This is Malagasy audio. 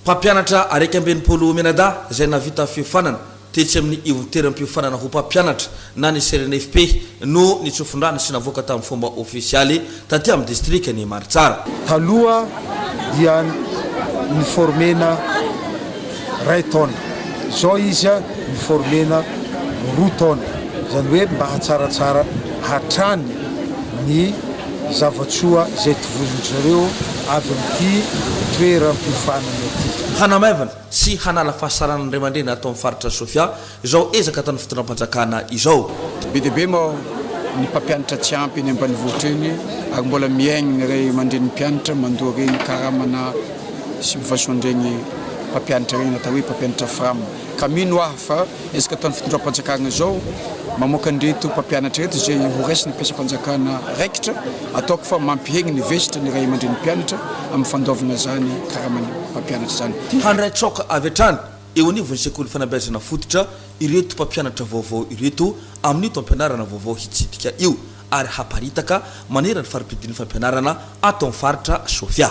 Mpampianatra araiky ambin'ny polo menada izay navita fiofanana tetsy amin'ny ivonteram-piofanana ho mpampianatra na ny CNFP no nitsofondrana sy navoaka tamin'ny fomba ofisialy taty amin'ny district ny Maritsara. Taloha dia niformena ray taona, zao izy niformena roa taona, zany hoe mba hatsaratsara hatrany ny zavatsoa izay tovozonjareo avy amin'ity toeram-piofanana ity. Hanamaivana sy hanala fahasaran'ny ray aman-dreny atao amin'ny faritra Sofia izao ezaka tamin'ny fitondram-panjakana izao. Be dia be moa ny mpampianatra tsy ampy eny ambanivohitra eny ary mbola miaigny ny ray aman-dreny mpianatra mandoa regny karamana subvention regny mpampianatra regny atao hoe mpampianatra frama. Ka mino aho fa ezaka tamin'ny fitondram-panjakana izao mamoaka an'ireto mpampianatra reto izay ho raisina mpiasam-panjakana raikitra ataoko fa mampihegny ny vesitra ny ray aman-dreny mpianatra amin'ny fandaovana zany karamana mpampianatra zany. Handray tsoka avy hatrany eo anivon'ny sekoly fanabeazana fototra ireto mpampianatra vaovao ireto amin'ito ampianarana vaovao hitsidika io ary haparitaka manerana ny faripidian'ny fampianarana atao amin'ny faritra Sofia.